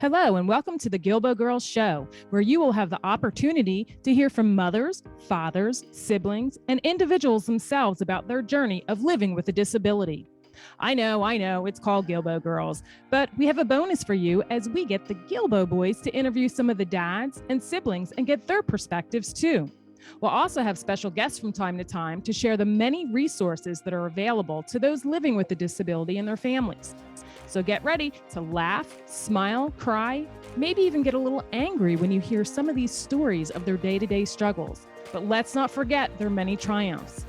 Hello, and welcome to the Guilbault Girls Show, where you will have the opportunity to hear from mothers, fathers, siblings, and individuals themselves about their journey of living with a disability. I know, it's called Guilbault Girls, but we have a bonus for you as we get the Guilbault boys to interview some of the dads and siblings and get their perspectives too. We'll also have special guests from time to time to share the many resources that are available to those living with a disability and their families. So get ready to laugh, smile, cry, maybe even get a little angry when you hear some of these stories of their day-to-day struggles. But let's not forget their many triumphs.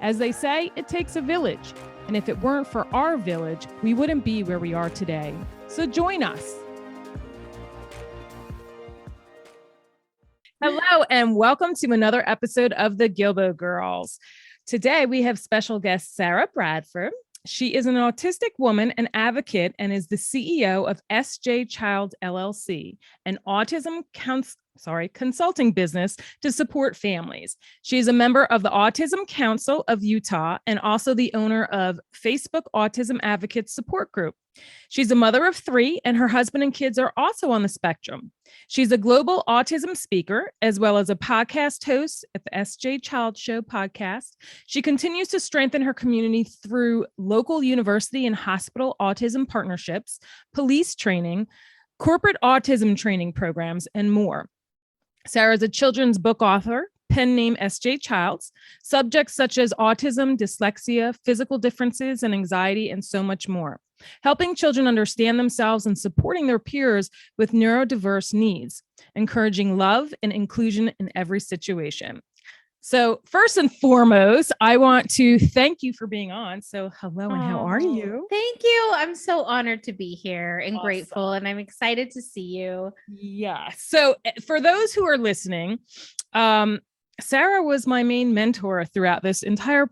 As they say, it takes a village. And if it weren't for our village, we wouldn't be where we are today. So join us. Hello, and welcome to another episode of the Guilbault Girls. Today, we have special guest Sara Bradford. She is an autistic woman and advocate and is the CEO of SJ Child LLC, an autism consulting business to support families. She is a member of the Autism Council of Utah and also the owner of Facebook Autism Advocates Support Group. She's a mother of 3, and her husband and kids are also on the spectrum. She's a global autism speaker, as well as a podcast host at the SJ Child Show podcast. She continues to strengthen her community through local university and hospital autism partnerships, police training, corporate autism training programs, and more. Sara is a children's book author, pen name SJ Childs, subjects such as autism, dyslexia, physical differences, and anxiety, and so much more, helping children understand themselves and supporting their peers with neurodiverse needs, encouraging love and inclusion in every situation. So first and foremost, I want to thank you for being on. So hello, and how are you? Thank you. I'm so honored to be here and Awesome. grateful, and I'm excited to see you. Yeah. So for those who are listening, Sara was my main mentor throughout this entire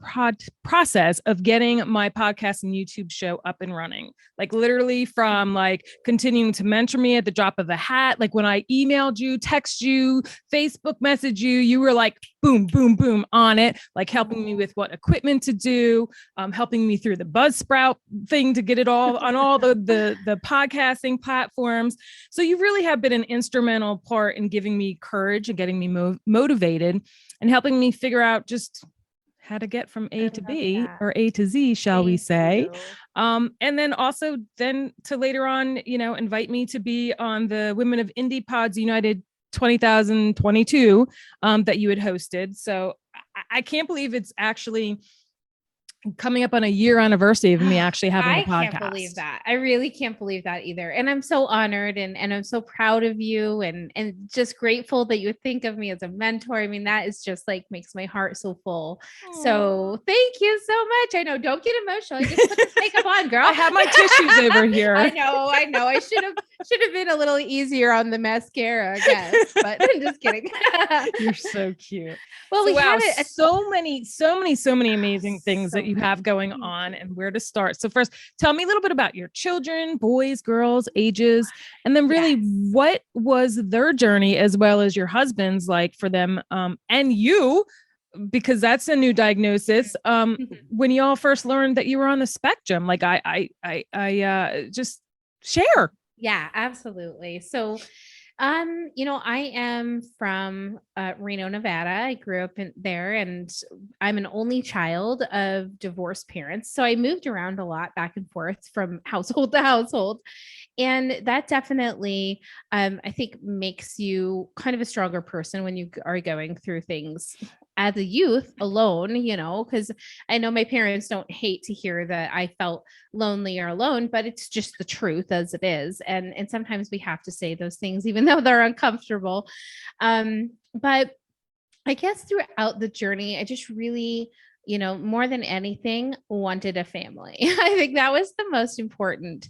process of getting my podcast and YouTube show up and running. Like literally from like continuing to mentor me at the drop of a hat. Like when I emailed you, text you, Facebook message you, you were like, boom, boom, boom on it, like helping me with what equipment to do, helping me through the Buzzsprout thing to get it all on all the podcasting platforms. So you really have been an instrumental part in giving me courage and getting me motivated and helping me figure out just how to get from A to B or A to Z, shall we say. And then also then to later on, invite me to be on the Women of Indie Pods United 2022 that you had hosted. So I can't believe it's actually coming up on a year anniversary of me actually having a podcast. I can't believe that. I really can't believe that either. And I'm so honored and I'm so proud of you and just grateful that you think of me as a mentor. I mean, that is just like makes my heart so full. Aww. So thank you so much. I know, don't get emotional. I just put the makeup on, girl. I have my tissues over here. I know. I should have been a little easier on the mascara, I guess, but I'm just kidding. You're so cute. Well, we have so many amazing things that you have going on and where to start. So first, tell me a little bit about your children, boys, girls, ages, and then really what was their journey as well as your husband's like for them and you, because that's a new diagnosis. When you all first learned that you were on the spectrum, like I just share. Yeah, absolutely. So I am from Reno, Nevada. I grew up there and I'm an only child of divorced parents. So I moved around a lot back and forth from household to household. And that definitely, I think, makes you kind of a stronger person when you are going through things as a youth alone, because I know my parents don't hate to hear that I felt lonely or alone, but it's just the truth as it is. And sometimes we have to say those things, even though they're uncomfortable. But I guess throughout the journey, I just really, more than anything, wanted a family. I think that was the most important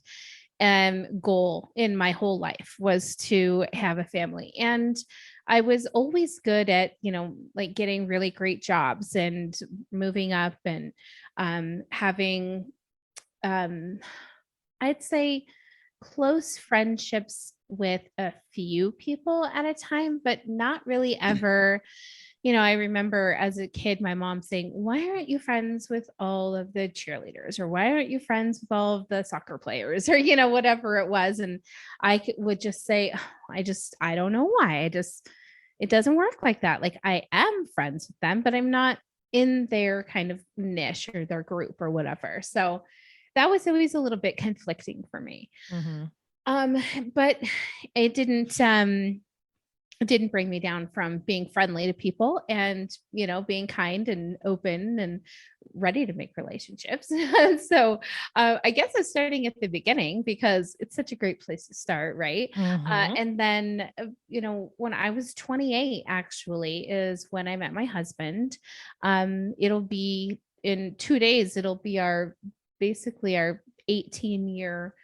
goal in my whole life, was to have a family. And I was always good at, like getting really great jobs and moving up and having, I'd say, close friendships with a few people at a time, but not really ever, I remember as a kid, my mom saying, why aren't you friends with all of the cheerleaders, or why aren't you friends with all of the soccer players, or, whatever it was. And would just say, oh, I don't know why. It doesn't work like that. Like, I am friends with them, but I'm not in their kind of niche or their group or whatever. So that was always a little bit conflicting for me. But it didn't bring me down from being friendly to people and, being kind and open and ready to make relationships. So I guess it's starting at the beginning, because it's such a great place to start. Right. And then, when I was 28, actually, is when I met my husband. It'll be in 2 days. It'll be basically our 18-year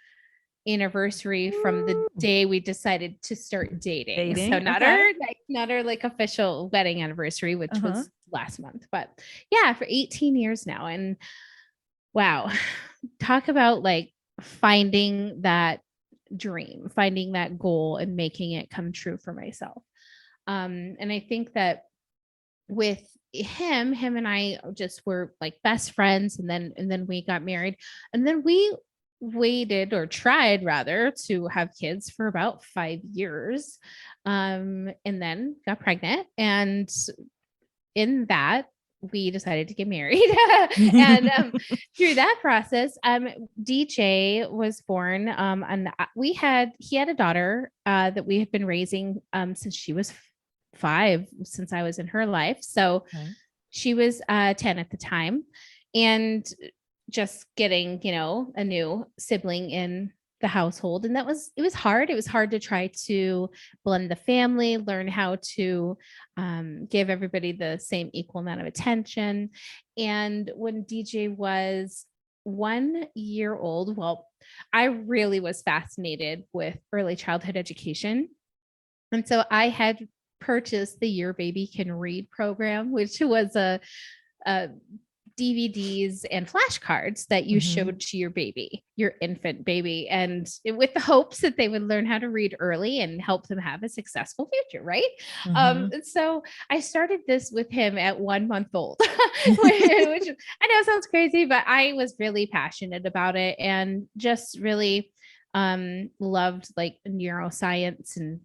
anniversary from the day we decided to start dating. So not our like official wedding anniversary, which was last month, but yeah, for 18 years now. And wow, talk about like finding that dream, finding that goal and making it come true for myself. And I think that with him and I just were like best friends, and then we got married, and then we waited, or tried rather, to have kids for about 5 years, and then got pregnant. And in that, we decided to get married. And through that process, DJ was born. And he had a daughter that we had been raising since she was 5, since I was in her life. So she was 10 at the time. And just getting, a new sibling in the household. And it was hard. It was hard to try to blend the family, learn how to give everybody the same equal amount of attention. And when DJ was 1 year old, well, I really was fascinated with early childhood education. And so I had purchased the Your Baby Can Read program, which was a DVDs and flashcards that you showed to your infant baby, and with the hopes that they would learn how to read early and help them have a successful future. Right. And so I started this with him at 1 month old, which I know sounds crazy, but I was really passionate about it, and just really loved like neuroscience and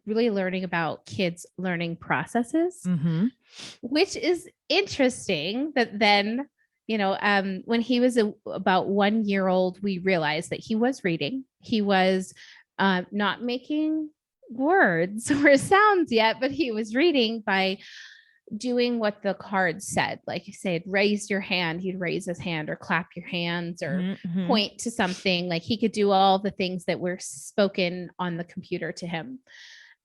really learning about kids' learning processes, which is interesting. That then, when he was about 1 year old, we realized that he was reading. He was not making words or sounds yet, but he was reading by doing what the cards said. Like you said, raise your hand, he'd raise his hand, or clap your hands, or point to something. Like, he could do all the things that were spoken on the computer to him.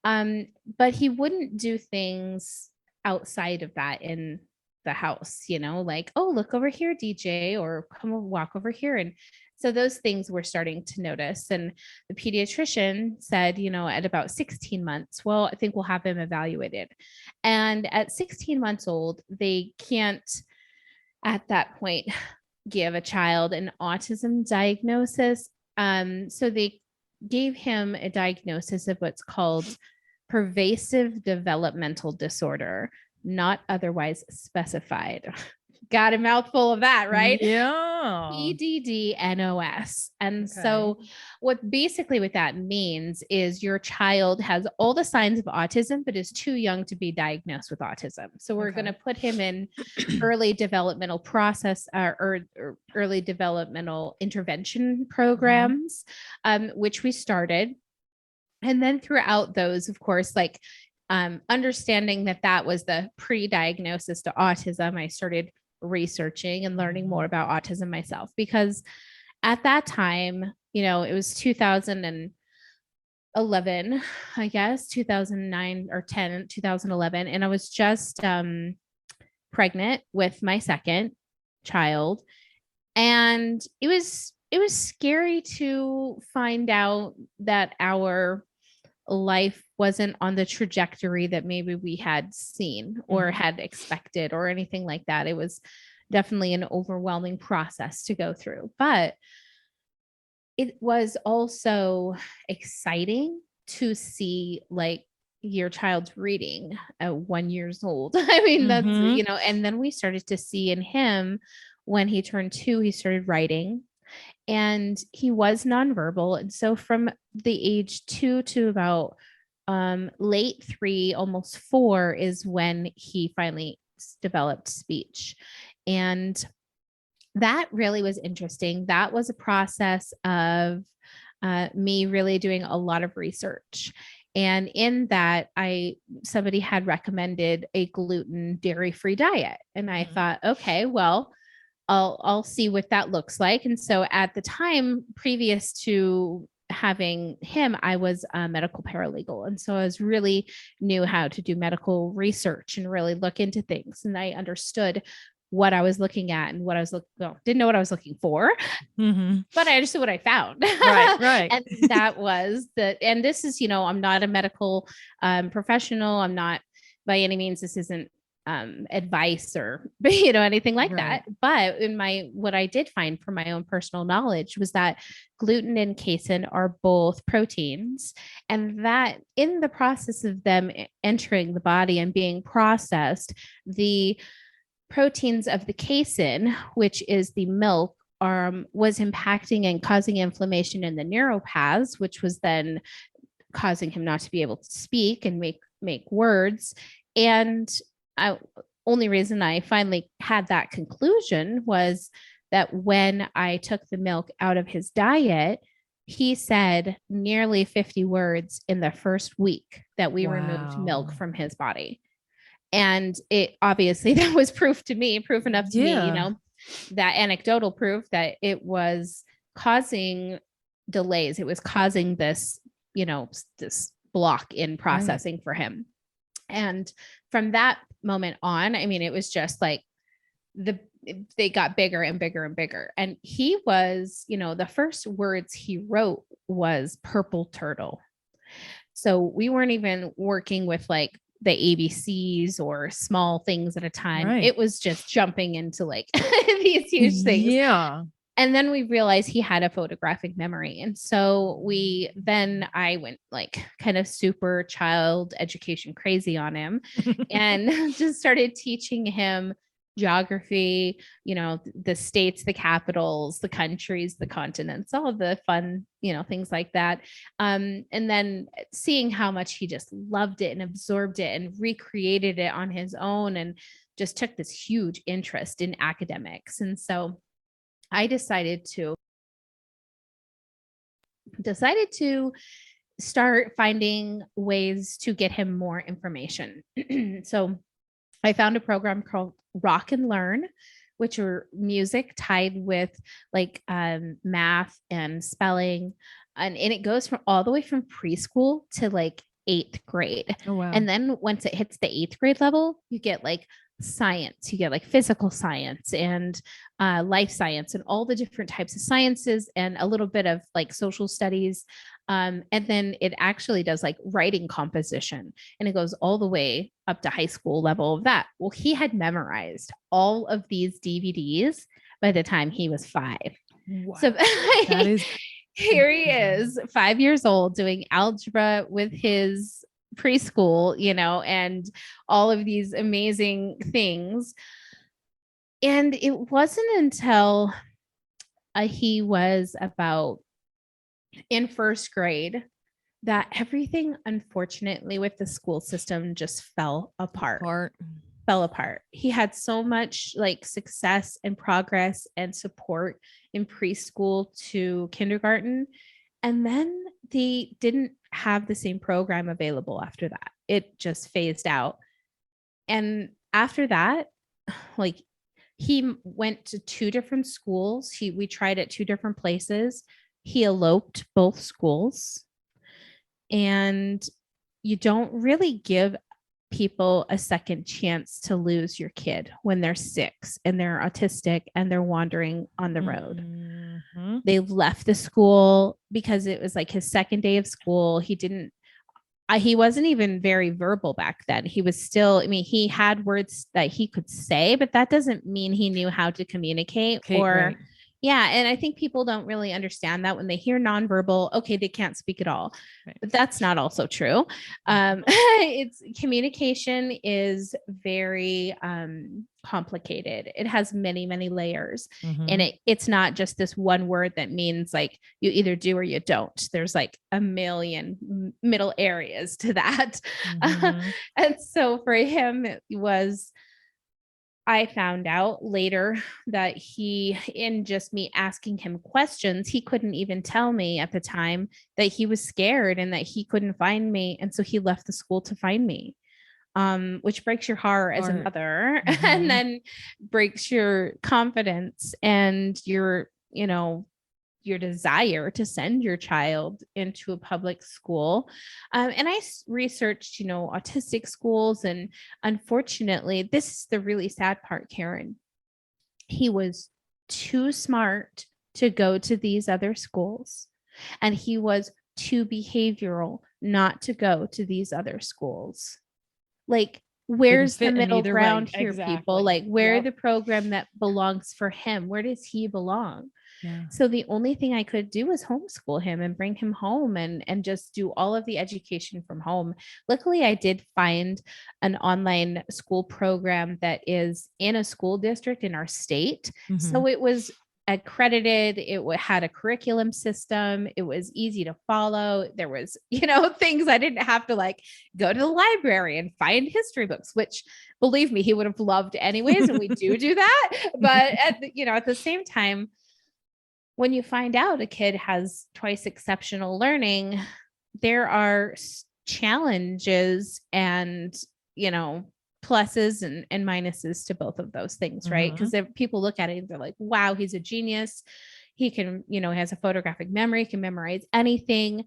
But he wouldn't do things outside of that in the house, like, oh, look over here, DJ, or come walk over here. And so those things we're starting to notice. And the pediatrician said, at about 16 months, well, I think we'll have him evaluated. And at 16 months old, they can't at that point give a child an autism diagnosis. So they gave him a diagnosis of what's called pervasive developmental disorder, not otherwise specified. Got a mouthful of that, right? Yeah. PDD-NOS. And so what that means is your child has all the signs of autism, but is too young to be diagnosed with autism. So we're going to put him in early developmental process or early developmental intervention programs, which we started. And then throughout those, of course, like understanding that was the pre-diagnosis to autism, I started researching and learning more about autism myself, because at that time, it was 2011, I guess, 2009 or 10, 2011. And I was just pregnant with my second child. And it was scary to find out that our life wasn't on the trajectory that maybe we had seen or had expected or anything like that. It was definitely an overwhelming process to go through, but it was also exciting to see like your child's reading at 1 years old. I mean, that's, and then we started to see in him when he turned 2, he started writing and he was nonverbal. And so from the age 2 to about late 3, almost 4 is when he finally developed speech. And that really was interesting. That was a process of me really doing a lot of research. And in that, somebody had recommended a gluten dairy-free diet. And I thought, okay, well, I'll see what that looks like. And so at the time previous to having him, I was a medical paralegal. And so I was really knew how to do medical research and really look into things. And I understood what I was looking at and what I was didn't know what I was looking for, but I understood what I found. Right. And that was and this is, I'm not a medical professional. I'm not by any means, this isn't advice or, anything like that. But what I did find from my own personal knowledge was that gluten and casein are both proteins, and that in the process of them entering the body and being processed, the proteins of the casein, which is the milk, was impacting and causing inflammation in the neuropaths, which was then causing him not to be able to speak and make words. And only reason I finally had that conclusion was that when I took the milk out of his diet, he said nearly 50 words in the first week that we removed milk from his body. And it obviously, that was proof enough to me, that anecdotal proof that it was causing delays. It was causing this, this block in processing for him. And from that moment on, I mean, it was just like they got bigger and bigger and bigger. And he was, the first words he wrote was purple turtle. So we weren't even working with like the ABCs or small things at a time. It was just jumping into like these huge things. Yeah. And then we realized he had a photographic memory. And so I went like kind of super child education crazy on him and just started teaching him geography, the states, the capitals, the countries, the continents, all of the fun, things like that. And then seeing how much he just loved it and absorbed it and recreated it on his own and just took this huge interest in academics. And so I decided to start finding ways to get him more information. So I found a program called Rock and Learn, which are music tied with like math and spelling. And it goes from all the way from preschool to like 8th grade. Oh, wow. And then once it hits the 8th grade level, you get like science, you get like physical science and life science and all the different types of sciences and a little bit of like social studies. And then it actually does like writing composition, and it goes all the way up to high school level of that. Well, he had memorized all of these DVDs by the time he was 5. Wow. So here he is, 5 years old, doing algebra with his preschool, and all of these amazing things. And it wasn't until he was about in 1st grade that everything, unfortunately, with the school system just fell apart. He had so much like success and progress and support in preschool to kindergarten. And then they didn't have the same program available after that. It just phased out. And after that, like he went to 2 different schools. We tried at 2 different places. He eloped both schools. And you don't really give people a second chance to lose your kid when they're 6 and they're autistic and they're wandering on the road. Mm-hmm. They left the school because it was like his 2nd day of school. He wasn't even very verbal back then. He was still, he had words that he could say, but that doesn't mean he knew how to communicate Yeah. And I think people don't really understand that when they hear nonverbal, okay, they can't speak at all. Right. But that's not also true. It's communication is very complicated. It has many, many layers. And it's not just this one word that means like you either do or you don't. There's like a million middle areas to that. And so for him, it was, I found out later that he, in just me asking him questions, he couldn't even tell me at the time that he was scared and that he couldn't find me. And so he left the school to find me, which breaks your heart as a mother and then breaks your confidence and your, you know, your desire to send your child into a public school. And I researched, you know, autistic schools. And unfortunately, this is the really sad part, Karen. He was too smart to go to these other schools. And he was too behavioral not to go to these other schools. Like, where's the middle ground here, people? Like, where the program that belongs for him? Where does he belong? Yeah. So the only thing I could do was homeschool him and bring him home and just do all of the education from home. Luckily, I did find an online school program that is in a school district in our state. So it was accredited. It had a curriculum system. It was easy to follow. There was, you know, things I didn't have to like go to the library and find history books, which believe me, he would have loved anyways. And we do that. But at the, you know, at the same time, when you find out a kid has twice exceptional learning, there are challenges and, you know, pluses and minuses to both of those things, right? Because if people look at it, they're like, wow, he's a genius. He can, you know, has a photographic memory, can memorize anything.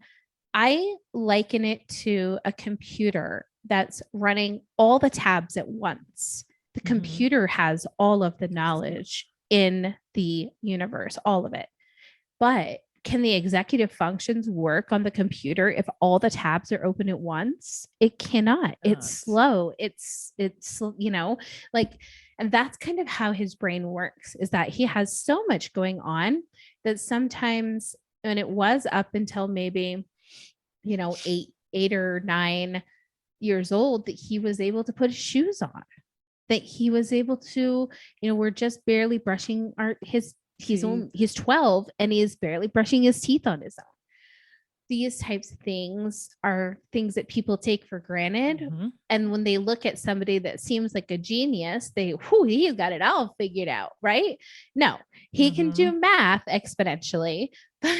I liken it to a computer that's running all the tabs at once. The computer has all of the knowledge in the universe, all of it. But can the executive functions work on the computer if all the tabs are open at once? It cannot. It's slow. It's, you know, like, and that's kind of how his brain works, is that he has so much going on that sometimes, and it was up until maybe, you know, 8 or 9 years old, that he was able to put his shoes on, that he was able to, you know, we're just barely brushing he's 12 and he is barely brushing his teeth on his own. These types of things are things that people take for granted. And when they look at somebody that seems like a genius, he's got it all figured out, right? No, he can do math exponentially, but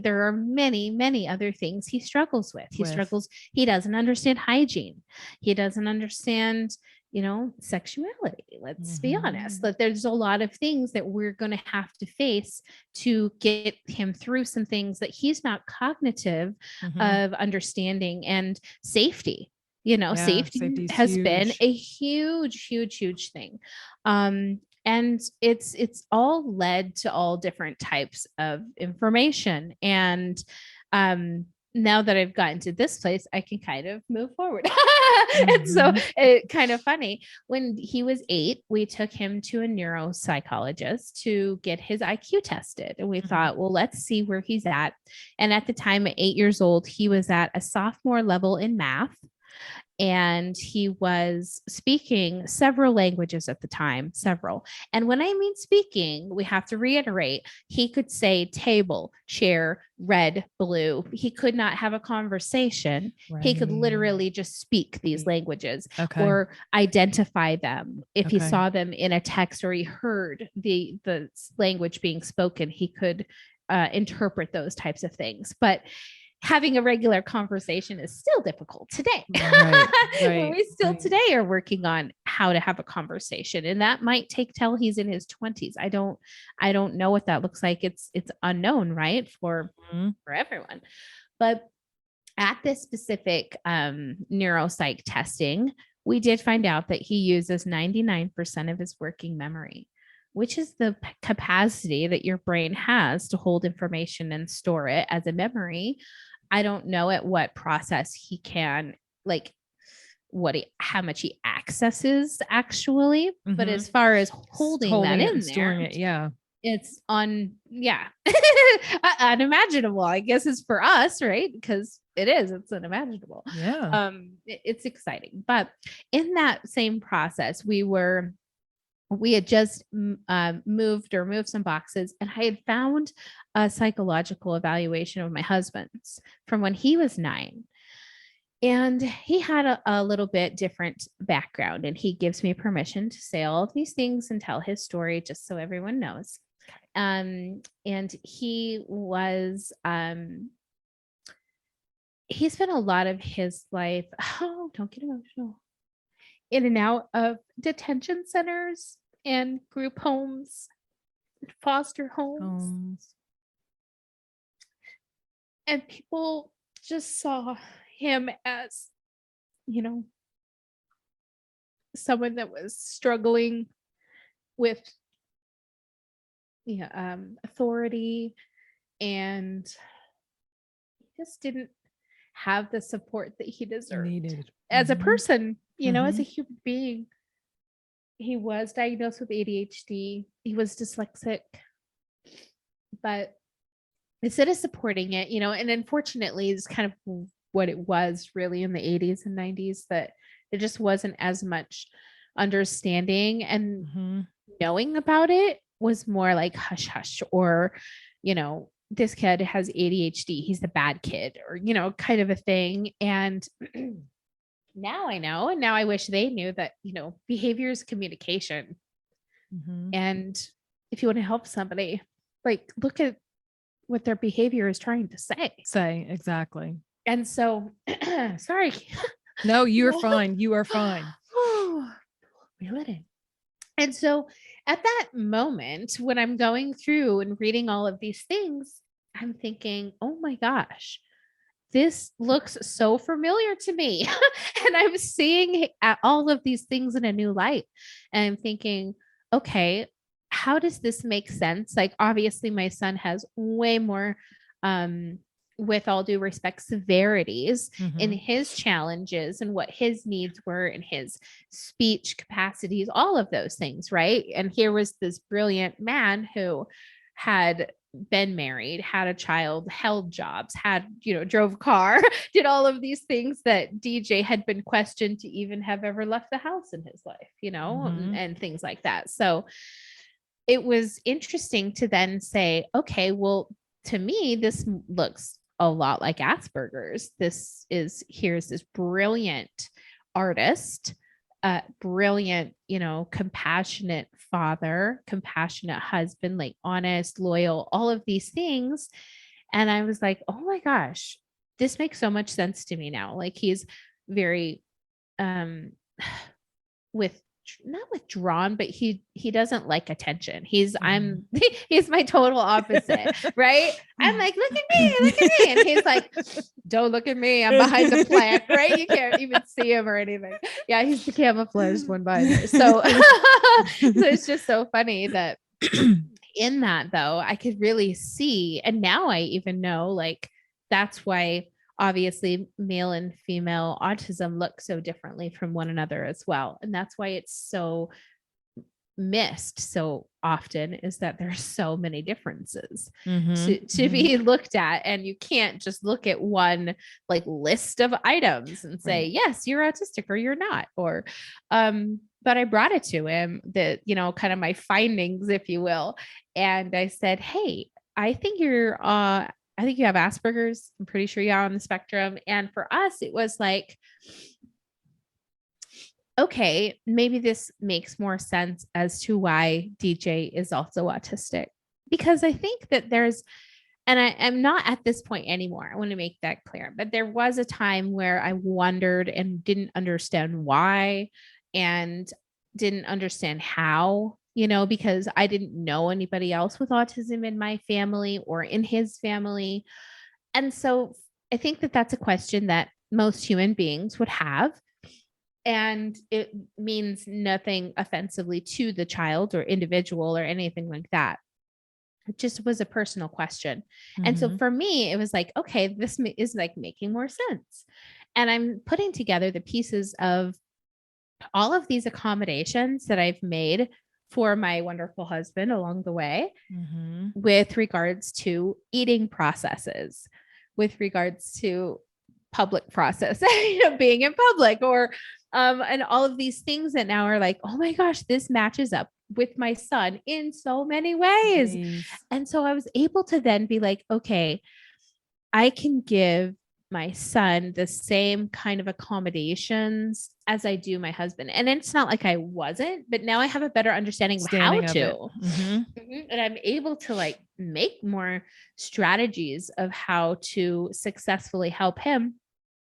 there are many, many other things he struggles with. He doesn't understand hygiene. He doesn't understand, you know, sexuality. Let's be honest, that there's a lot of things that we're going to have to face to get him through some things that he's not cognitive of understanding. And safety, you know, safety has been a huge thing. And it's all led to all different types of information. And now that I've gotten to this place, I can kind of move forward. And so it kind of funny. When he was 8, we took him to a neuropsychologist to get his IQ tested. And we thought, well, let's see where he's at. And at the time, at 8 years old, he was at a sophomore level in math. And he was speaking several languages at the time, several. And when I mean speaking, we have to reiterate, he could say table, chair, red, blue. He could not have a conversation. Right. He could literally just speak these languages or identify them. If he saw them in a text or he heard the language being spoken, he could interpret those types of things. But having a regular conversation is still difficult today. We still today are working on how to have a conversation, and that might take till he's in his 20s. I don't know what that looks like. It's unknown, right? For everyone. But at this specific neuropsych testing, we did find out that he uses 99% of his working memory, which is the capacity that your brain has to hold information and store it as a memory. I don't know at what process he can, like, how much he accesses actually, but as far as holding that in there, storing it, It's unimaginable, I guess, is for us, right? Because it's unimaginable. Yeah. It's exciting. But in that same process, we had just moved some boxes, and I had found a psychological evaluation of my husband's from when he was 9. And he had a little bit different background, and he gives me permission to say all of these things and tell his story just so everyone knows. And he spent a lot of his life, oh, don't get emotional, in and out of detention centers and group homes, foster homes. And people just saw him as, someone that was struggling with authority, and he just didn't have the support that he deserved Needed. as a person, as a Mhm. human being. He was diagnosed with ADHD. He was dyslexic, but instead of supporting it, and unfortunately, it's kind of what it was really in the 80s and 90s, that there just wasn't as much understanding, and Mhm. knowing about it was more like hush hush, or, this kid has ADHD, he's the bad kid, or, kind of a thing. And now I know, and now I wish they knew that, behavior is communication. Mhm. And if you want to help somebody, like, look at what their behavior is trying to say. Say exactly. And so, sorry. No, you're fine. You are fine. Reel it in. And so at that moment, when I'm going through and reading all of these things, I'm thinking, oh my gosh, this looks so familiar to me. And I'm seeing all of these things in a new light. And I'm thinking, okay, how does this make sense? Like, obviously, my son has way more, with all due respect, severities in Mhm. his challenges and what his needs were and his speech capacities, all of those things, right? And here was this brilliant man who had been married, had a child, held jobs, drove a car, did all of these things that DJ had been questioned to even have ever left the house in his life, Mhm. and things like that. So it was interesting to then say, okay, well, to me, this looks a lot like Asperger's. Here's this brilliant artist, brilliant, compassionate father, compassionate husband, like honest, loyal, all of these things. And I was like, oh my gosh, this makes so much sense to me now. Like, he's very, um, with not withdrawn, but he doesn't like attention. I'm he's my total opposite, right? I'm like, look at me, and he's like, don't look at me, I'm behind the plant, right? You can't even see him or anything. Yeah, he's the camouflaged one behind there. So so it's just so funny that in that, though, I could really see, and now I even know, like, that's why obviously male and female autism look so differently from one another as well. And that's why it's so missed so often, is that there's so many differences to be looked at, and you can't just look at one, like, list of items and say, Right. yes, you're autistic or you're not. Or but I brought it to him, that, kind of my findings, if you will. And I said, hey, I think you have Asperger's. I'm pretty sure you're on the spectrum. And for us, it was like, okay, maybe this makes more sense as to why DJ is also autistic. Because I think that and I'm not at this point anymore. I want to make that clear. But there was a time where I wondered and didn't understand why, and didn't understand how, because I didn't know anybody else with autism in my family or in his family. And so I think that that's a question that most human beings would have. And it means nothing offensively to the child or individual or anything like that. It just was a personal question. And so for me, it was like, okay, this is like making more sense. And I'm putting together the pieces of all of these accommodations that I've made for my wonderful husband along the way Mm-hmm. with regards to eating processes, with regards to public process, being in public, or and all of these things that now are like, oh my gosh, this matches up with my son in so many ways. Yes. And so I was able to then be like, okay, I can give my son the same kind of accommodations as I do my husband. And it's not like I wasn't, but now I have a better understanding of how to. And I'm able to like make more strategies of how to successfully help him.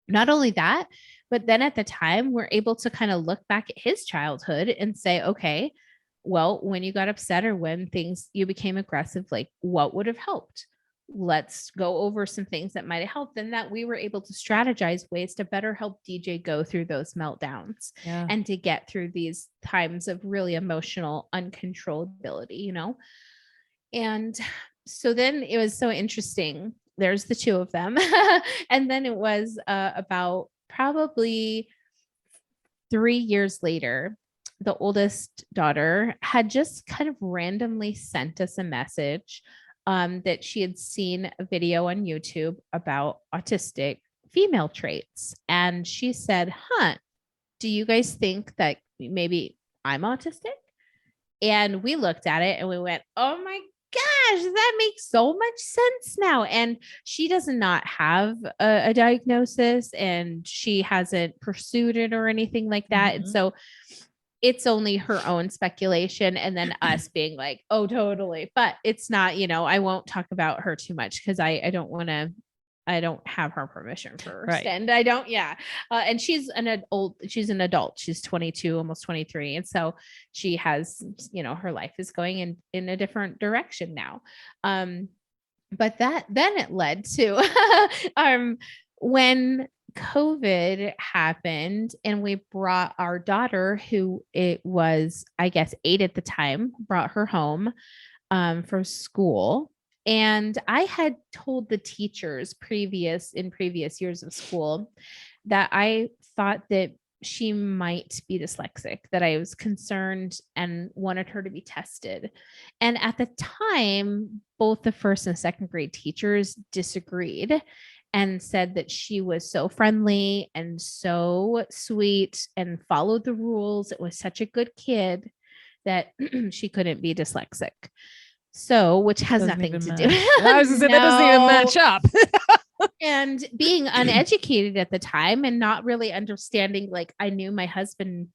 Not only that, but then at the time, we're able to kind of look back at his childhood and say, okay, well, when you got upset or when things you became aggressive, like what would have helped? Let's go over some things that might have helped. And that we were able to strategize ways to better help DJ go through those meltdowns and to get through these times of really emotional uncontrollability, you know? And so then it was so interesting. There's the two of them. And then it was about probably 3 years later, the oldest daughter had just kind of randomly sent us a message that she had seen a video on YouTube about autistic female traits. And she said, do you guys think that maybe I'm autistic? And we looked at it and we went, oh my gosh, that makes so much sense now. And she does not have a diagnosis and she hasn't pursued it or anything like that. And so it's only her own speculation and then us being like, oh, totally. But it's not, I won't talk about her too much because I don't want to. I don't have her permission first. Right. And I don't, and she's an adult. She's 22, almost 23. And so she has, her life is going in a different direction now. But then it led to when COVID happened and we brought our daughter, who it was, I guess, 8 at the time, brought her home from school. And I had told the teachers in previous years of school that I thought that she might be dyslexic, that I was concerned and wanted her to be tested. And at the time, both the first and second grade teachers disagreed and said that she was so friendly and so sweet and followed the rules. It was such a good kid that she couldn't be dyslexic. So, which has nothing to do. I was going to say, that doesn't even match up. And being uneducated at the time and not really understanding, like I knew my husband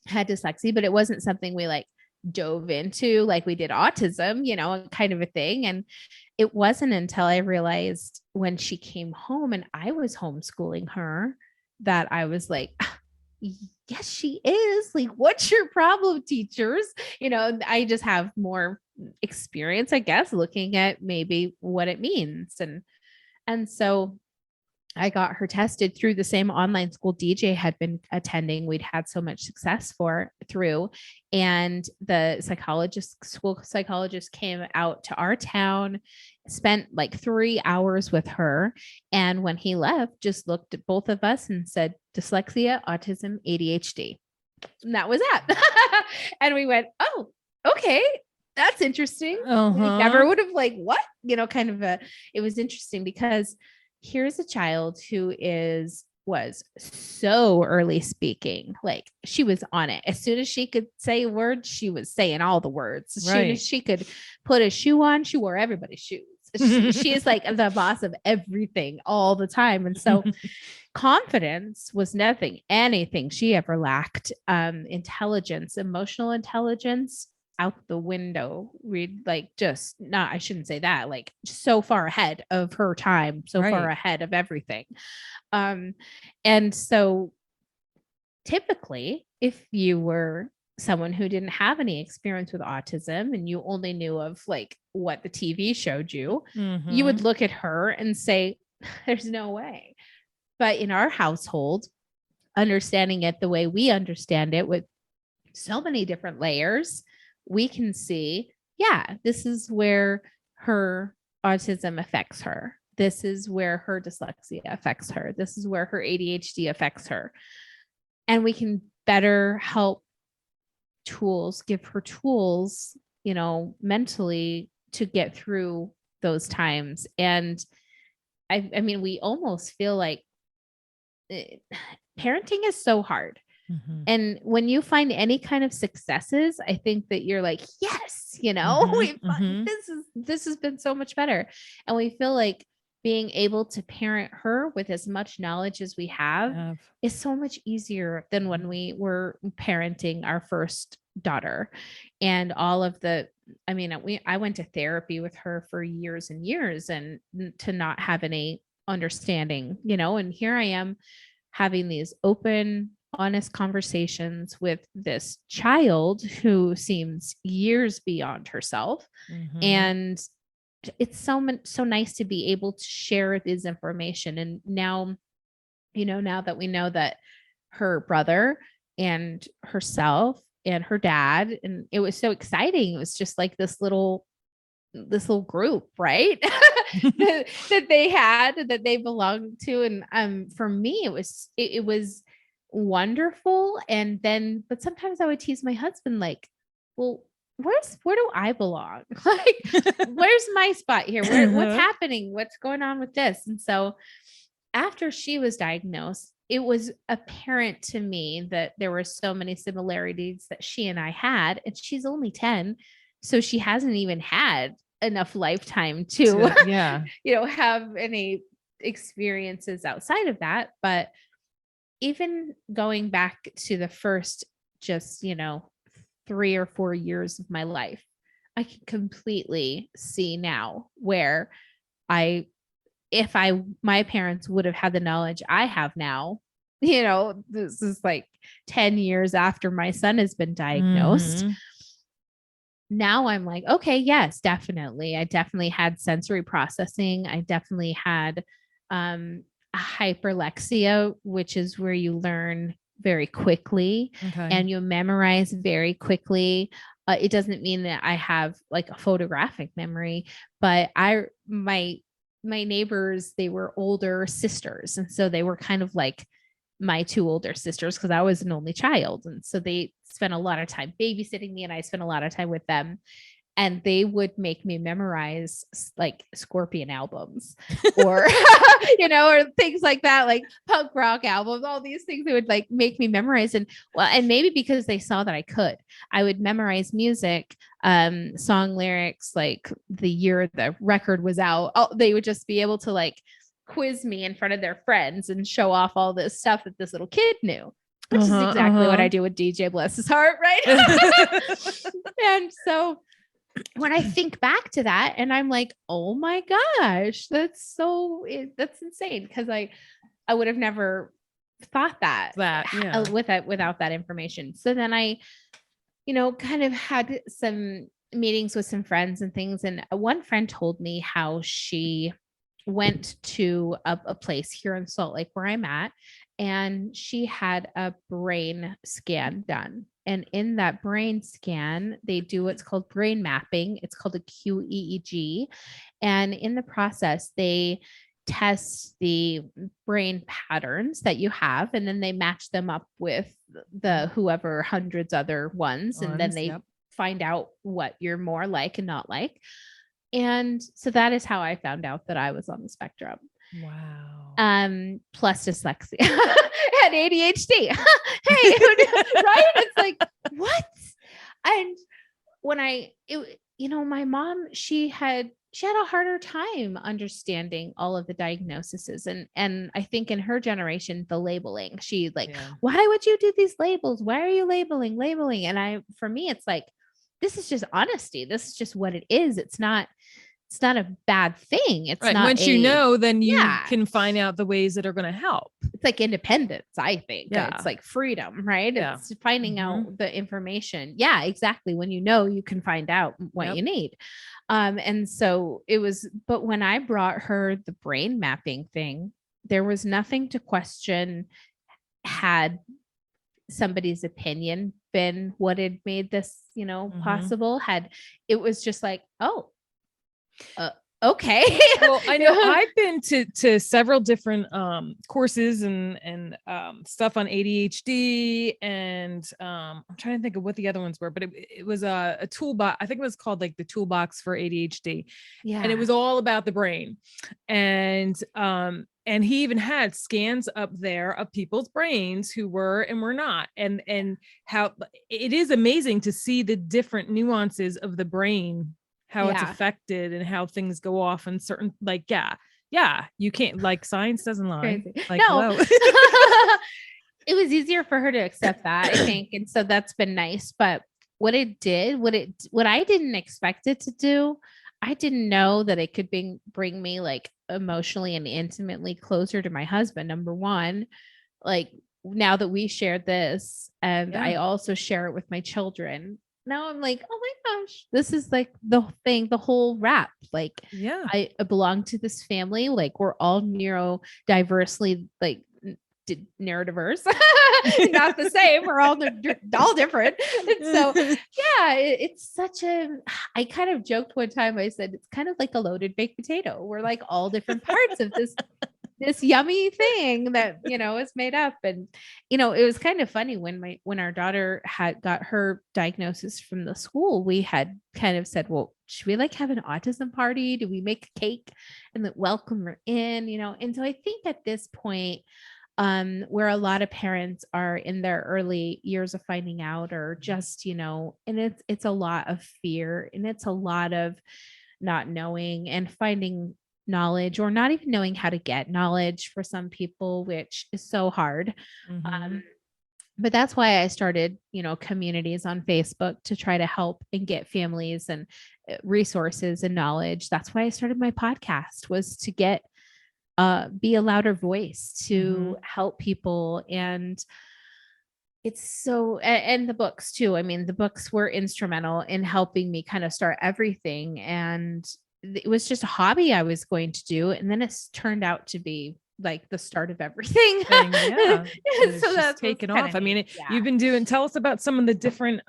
had dyslexia, but it wasn't something we like dove into like we did autism, kind of a thing. And it wasn't until I realized when she came home and I was homeschooling her that I was like, yes, she is. Like, what's your problem, teachers? I just have more experience, I guess, looking at maybe what it means. And so I got her tested through the same online school DJ had been attending. We'd had so much success through, and the school psychologist came out to our town, spent like 3 hours with her. And when he left, just looked at both of us and said, dyslexia, autism, ADHD. And that was that. And we went, oh, okay. That's interesting. We never would have like, what, it was interesting because here's a child who was so early speaking. Like she was on it. As soon as she could say words, she was saying all the words. As soon as she could put a shoe on, she wore everybody's shoes. She is like the boss of everything all the time. And so confidence was anything she ever lacked. Intelligence, emotional intelligence, out the window. We'd like I shouldn't say that, like so far ahead of her time, far ahead of everything. And so typically if you were someone who didn't have any experience with autism and you only knew of like what the TV showed you, you would look at her and say, there's no way. But in our household, understanding it the way we understand it with so many different layers, we can see, this is where her autism affects her. This is where her dyslexia affects her. This is where her ADHD affects her. And we can better help tools, give her tools, you know, mentally to get through those times. And I mean, we almost feel like parenting is so hard. Mm-hmm. And when you find any kind of successes, I think that you're like, yes, you know, Mm-hmm. this has been so much better. And we feel like being able to parent her with as much knowledge as we have is so much easier than when we were parenting our first daughter. And all of the, I mean, I went to therapy with her for years and years, and to not have any understanding, you know, and here I am having these open, honest conversations with this child who seems years beyond herself. Mm-hmm. And it's so nice to be able to share this information. And now, you know, now that we know that her brother and herself and her dad, and it was so exciting. It was just like this little group, right? that they had, that they belonged to. And for me, it was wonderful. And then, but sometimes I would tease my husband, like, well, where do I belong? Like, where's my spot here? What's happening? What's going on with this? And so after she was diagnosed, it was apparent to me that there were so many similarities that she and I had, and she's only 10. So she hasn't even had enough lifetime to yeah, you know, have any experiences outside of that. But even going back to the first, just, you know, 3 or 4 years of my life, I can completely see now where if my parents would have had the knowledge I have now, you know, this is like 10 years after my son has been diagnosed. Mm-hmm. Now I'm like, okay, yes, definitely. I definitely had sensory processing. I definitely had hyperlexia, which is where you learn very quickly and you memorize very quickly. It doesn't mean that I have like a photographic memory, but my neighbors, they were older sisters. And so they were kind of like my 2 older sisters, because I was an only child. And so they spent a lot of time babysitting me, and I spent a lot of time with them. And they would make me memorize like Scorpion albums or, you know, or things like that, like punk rock albums, all these things they would like make me memorize. And well, and maybe because they saw that I would memorize music, song lyrics, like the year the record was out. They would just be able to like quiz me in front of their friends and show off all this stuff that this little kid knew, which is exactly what I do with DJ Bless His Heart, right? And so when I think back to that, and I'm like, oh my gosh, that's insane, because I would have never thought that without that information. So then I, you know, kind of had some meetings with some friends and things, and one friend told me how she went to a place here in Salt Lake where I'm at, and she had a brain scan done. And in that brain scan, they do what's called brain mapping. It's called a QEEG. And in the process, they test the brain patterns that you have, and then they match them up with the whoever hundreds other ones. And then they find out what you're more like and not like. And so that is how I found out that I was on the spectrum. Wow. Plus dyslexia and ADHD. Hey, right? It's like, what? And when you know, my mom, she had a harder time understanding all of the diagnoses. And I think in her generation, the labeling, she like, why would you do these labels? Why are you labeling? And for me, it's like, this is just honesty. This is just what it is. It's not a bad thing. It's right. not Once you know, then you can find out the ways that are going to help. It's like independence, I think. Yeah. It's like freedom, right? Yeah. It's finding out the information. Yeah, exactly. When you know, you can find out what you need. And so but when I brought her the brain mapping thing, there was nothing to question. Had somebody's opinion been what had made this, you know, possible? It was just like, Okay. Well, I know I've been to several different courses and stuff on ADHD, and I'm trying to think of what the other ones were, but it was a toolbox. I think it was called like the toolbox for ADHD. And it was all about the brain. And he even had scans up there of people's brains who were and were not, and how it is amazing to see the different nuances of the brain, how it's affected and how things go off and certain, like, you can't, like, science doesn't lie. Crazy. Like, No. hello. It was easier for her to accept that, I think. And so that's been nice. But what I didn't expect it to do, I didn't know that it could bring me like emotionally and intimately closer to my husband. Number one, like now that we shared this, and I also share it with my children. Now I'm like, oh my gosh, this is like the thing, the whole wrap. Like, I belong to this family. Like, we're all neurodiversely, like, neurodiverse, not the same. We're all different. And so, it's such I kind of joked one time. I said, it's kind of like a loaded baked potato. We're like all different parts of this yummy thing that, is made up. And, it was kind of funny when our daughter had got her diagnosis from the school, we had kind of said, well, should we like have an autism party? Do we make a cake and then welcome her in, And so I think at this point, where a lot of parents are in their early years of finding out, or just, and it's a lot of fear, and it's a lot of not knowing and finding knowledge, or not even knowing how to get knowledge for some people, which is so hard. But that's why I started, communities on Facebook to try to help and get families and resources and knowledge. That's why I started my podcast, was to get be a louder voice to help people. And it's so, and the books too. I mean, the books were instrumental in helping me kind of start everything. And it was just a hobby I was going to do. And then it's turned out to be like the start of everything. So that's taken off. I mean, you've been tell us about some of the different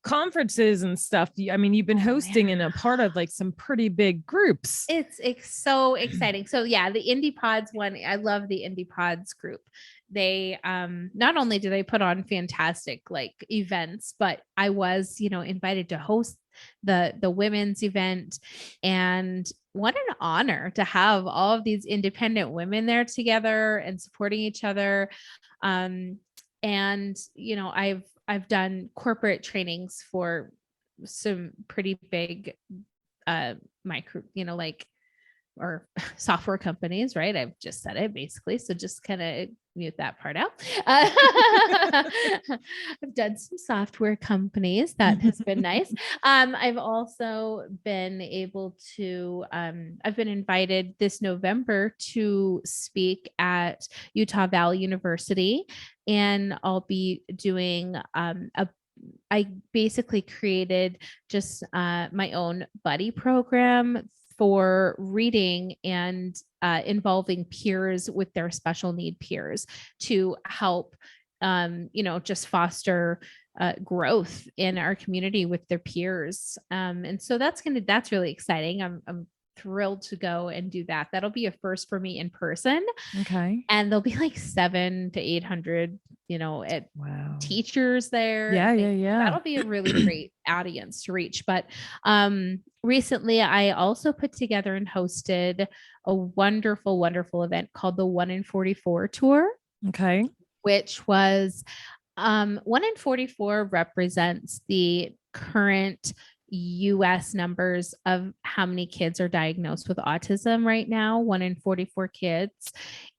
conferences and stuff. I mean, you've been hosting and a part of like some pretty big groups. It's so exciting. So the Indie Pods one, I love the Indie Pods group. They not only do they put on fantastic like events, but I was, invited to host the women's event. And what an honor to have all of these independent women there together and supporting each other. And I've done corporate trainings for some pretty big micro, like, or software companies, right? I've just said it basically. So just kind of mute that part out. I've done some software companies. That has been nice. I've also been able to, I've been invited this November to speak at Utah Valley University, and I'll be doing I basically created just my own buddy program for reading and involving peers with their special need peers to help, just foster growth in our community with their peers. And so that's really exciting. I'm thrilled to go and do that. That'll be a first for me in person. Okay. And there'll be like 700 to 800, teachers there. That'll be a really great audience to reach. But recently I also put together and hosted a wonderful, wonderful event called the 1 in 44 tour. Okay. Which was 1 in 44 represents the current US numbers of how many kids are diagnosed with autism right now, 1 in 44 kids.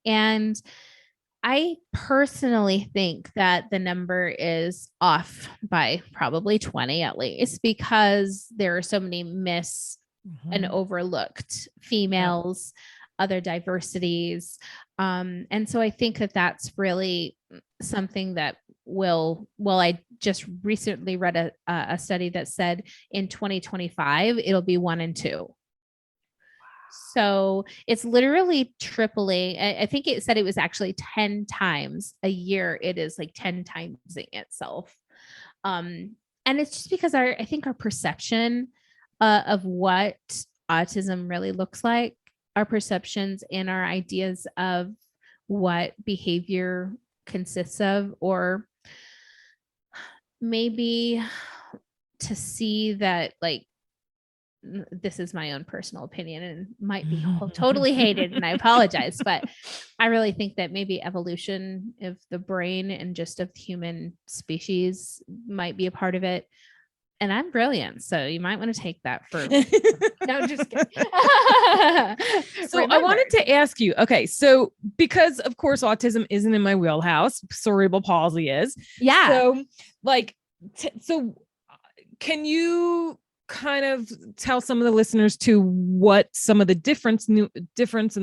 And I personally think that the number is off by probably 20 at least, because there are so many and overlooked females, other diversities. And so I think that that's really something that I just recently read a study that said in 2025, it'll be 1 in 2. So it's literally tripling. I think it said it was actually 10 times a year. It is like 10 times itself. And it's just because I think our perception of what autism really looks like, our perceptions and our ideas of what behavior consists of, or maybe to see that, like, this is my own personal opinion and might be totally hated, and I apologize, but I really think that maybe evolution of the brain and just of the human species might be a part of it. And I'm brilliant, so you might want to take that for no, just kidding. So I wanted to ask you, okay, so because of course autism isn't in my wheelhouse, cerebral palsy is. Yeah. So like, can you kind of tell some of the listeners to what some of the difference and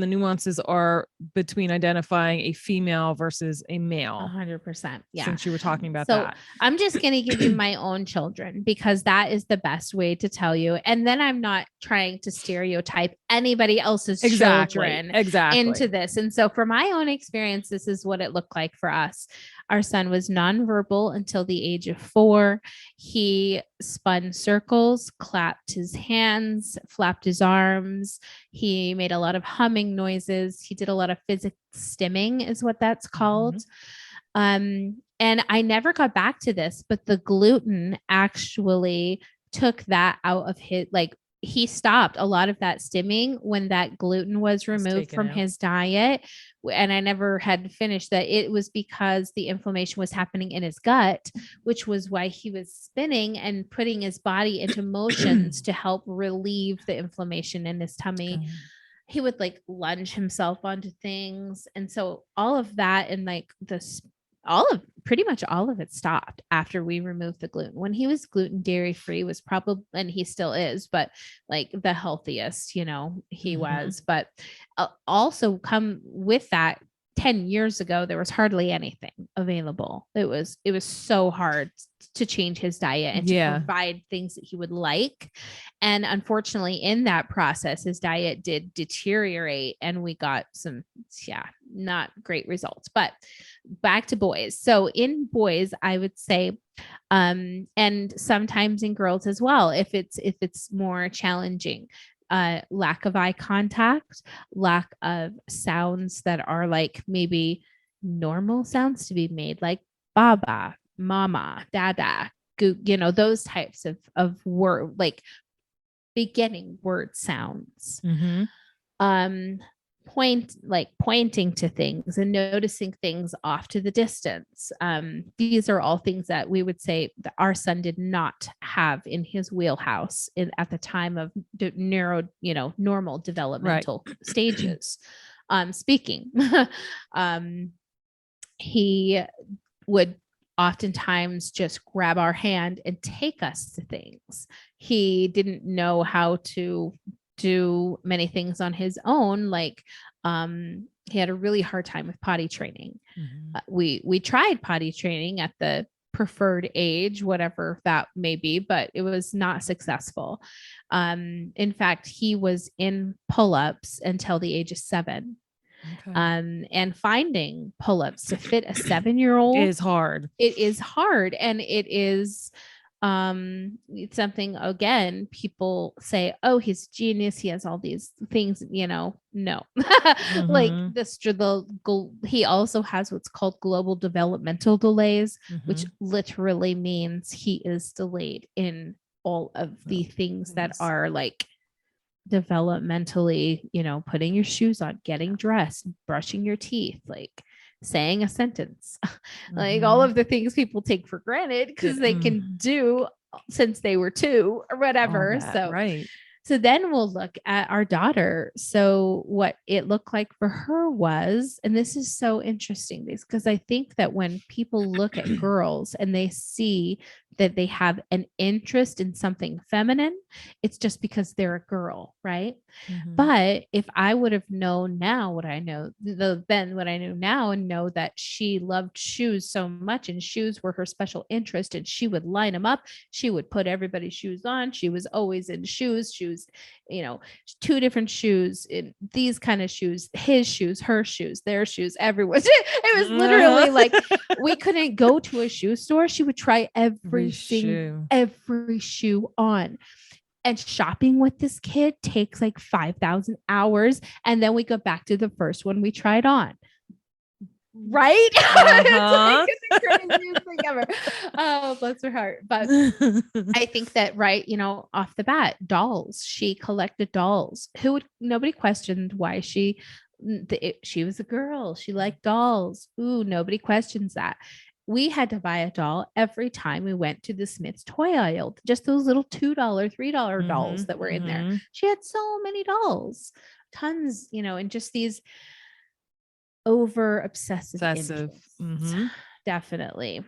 the nuances are between identifying a female versus a male? 100%. Yeah. Since you were talking about so that. I'm just going to give you my own children, because that is the best way to tell you. And then I'm not trying to stereotype anybody else's children into this. And so for my own experience, this is what it looked like for us. Our son was nonverbal until the age of 4. He spun circles, clapped his hands, flapped his arms. He made a lot of humming noises. He did a lot of physics stimming, is what that's called. And I never got back to this, but the gluten actually took that out of his, like, he stopped a lot of that stimming when that gluten was removed from his diet. And I never had finished that. It was because the inflammation was happening in his gut, which was why he was spinning and putting his body into motions to help relieve the inflammation in his tummy. He would like lunge himself onto things. And so all of that, and like this, pretty much all of it stopped after we removed the gluten. When he was gluten dairy free was probably, and he still is, but like the healthiest, he was. But also come with that, 10 years ago, there was hardly anything available. It was so hard to change his diet and to provide things that he would like. And unfortunately, in that process, his diet did deteriorate and we got some, not great results. But back to boys. So in boys, I would say, and sometimes in girls as well, if it's more challenging, lack of eye contact, lack of sounds that are like maybe normal sounds to be made, like baba, mama, dada, those types of word, like beginning word sounds. Pointing to things and noticing things off to the distance. These are all things that we would say that our son did not have in his wheelhouse at the time of normal developmental stages. Speaking, he would oftentimes just grab our hand and take us to things. He didn't know how to do many things on his own. Like, he had a really hard time with potty training. We tried potty training at the preferred age, whatever that may be, but it was not successful. In fact, he was in pull-ups until the age of 7. And finding pull-ups to fit a 7-year-old is hard. It is hard. And it is, it's something, again, people say, oh, he's genius, he has all these things, no. Like he also has what's called global developmental delays, which literally means he is delayed in all of the things that are like developmentally, putting your shoes on, getting dressed, brushing your teeth, like saying a sentence, like all of the things people take for granted because they can do since they were 2 or whatever. So then we'll look at our daughter. So what it looked like for her was, and this is so interesting because I think that when people look at girls and they see that they have an interest in something feminine, it's just because they're a girl, right? But if I would have known now what I know, then what I know now, and know that she loved shoes so much and shoes were her special interest and she would line them up, she would put everybody's shoes on. She was always in shoes, 2 different shoes, in these kind of shoes, his shoes, her shoes, their shoes, everyone's. It was literally like we couldn't go to a shoe store. She would try every shoe on. And shopping with this kid takes like 5,000 hours. And then we go back to the first one we tried on. Right? Uh-huh. It's like the craziest thing ever. Oh, bless her heart. But I think that, right, off the bat, dolls. She collected dolls. Nobody questioned why she was a girl. She liked dolls. Ooh, nobody questions that. We had to buy a doll every time we went to the Smith's toy aisle. Just those little $2, $3 dolls that were in there. She had so many dolls, tons, and just these over obsessive interests. Definitely.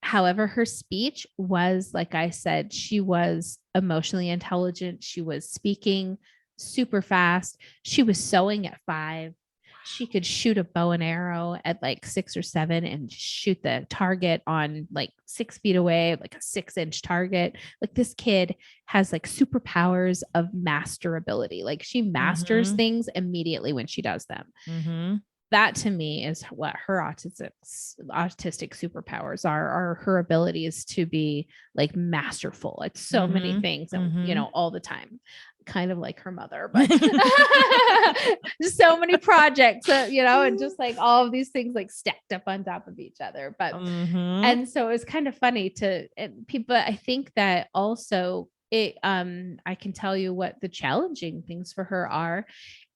However, her speech was, like I said, she was emotionally intelligent. She was speaking super fast. She was sewing at 5. She could shoot a bow and arrow at like 6 or 7 and shoot the target on like 6 feet away, like a 6-inch target. Like, this kid has like superpowers of masterability. Like, she masters things immediately when she does them. That to me is what her autistic superpowers are her abilities to be like masterful at so many things, and all the time, kind of like her mother, but so many projects, and just like all of these things like stacked up on top of each other. But and so it was kind of funny to people. I think that also I can tell you what the challenging things for her are.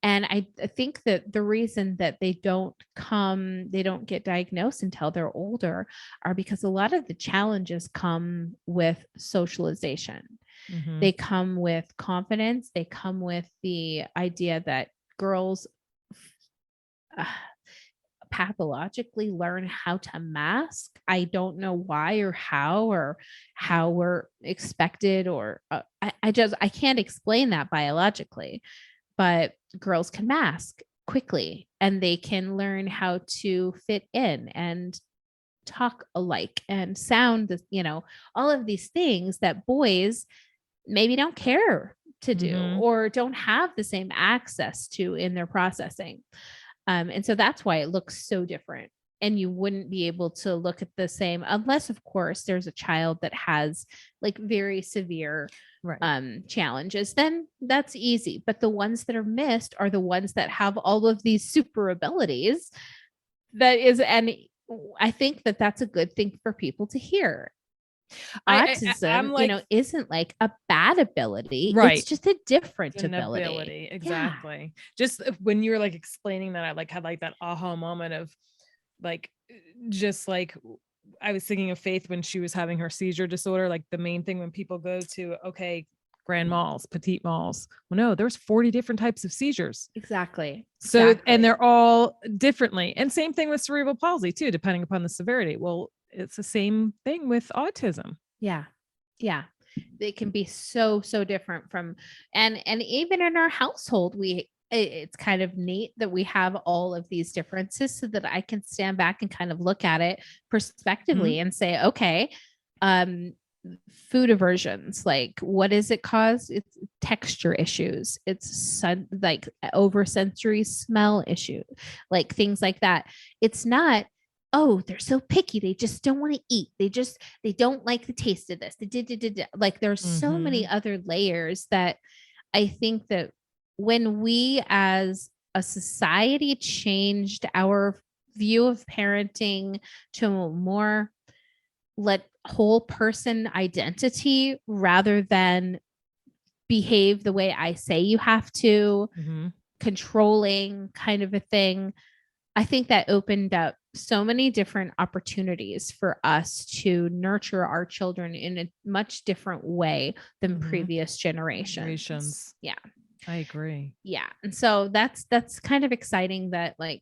And I think that the reason that they don't get diagnosed until they're older are because a lot of the challenges come with socialization. They come with confidence. They come with the idea that girls pathologically learn how to mask. I don't know why or how we're expected, or I can't explain that biologically. But girls can mask quickly, and they can learn how to fit in and talk alike and sound, all of these things that boys maybe don't care to do or don't have the same access to in their processing. And so that's why it looks so different. And you wouldn't be able to look at the same, unless, of course, there's a child that has like very severe challenges, then that's easy. But the ones that are missed are the ones that have all of these super abilities. And I think that that's a good thing for people to hear. Autism, isn't like a bad ability. Right. It's just a different ability. Exactly. Yeah. Just when you were like explaining that, I had like that aha moment of like, just like, I was thinking of Faith when she was having her seizure disorder. Like, the main thing when people go to, okay, grand malls, petite malls. Well, no, there's 40 different types of seizures. Exactly. So, and they're all differently. And same thing with cerebral palsy too, depending upon the severity. Well, it's the same thing with autism. Yeah. Yeah. They can be so different from, and even in our household, it's kind of neat that we have all of these differences so that I can stand back and kind of look at it prospectively and say, okay, food aversions, like, what does it cause? It's texture issues. It's like over sensory smell issue, like things like that. It's not, oh, they're so picky, they just don't want to eat. They don't like the taste of this. They did. Like, there's so many other layers that I think that when we as a society changed our view of parenting to a more whole person identity rather than behave the way I say you have to, controlling kind of a thing, I think that opened up so many different opportunities for us to nurture our children in a much different way than previous generations. Yeah. I agree. Yeah. And so that's kind of exciting that, like,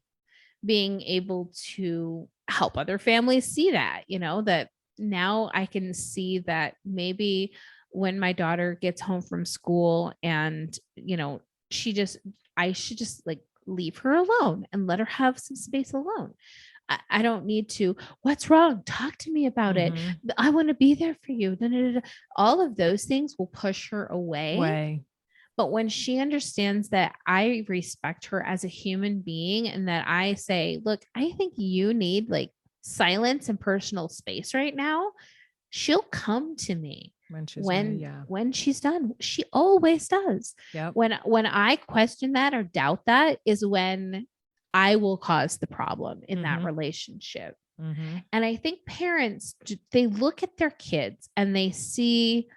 being able to help other families see that, that now I can see that maybe when my daughter gets home from school and, I should just like leave her alone and let her have some space alone. I don't need to, what's wrong? Talk to me about it. I want to be there for you. All of those things will push her away. But when she understands that I respect her as a human being and that I say, look, I think you need like silence and personal space right now, she'll come to me. When she's ready, yeah. When she's done. She always does. Yep. When I question that or doubt that is when I will cause the problem in that relationship. And I think parents, they look at their kids and they see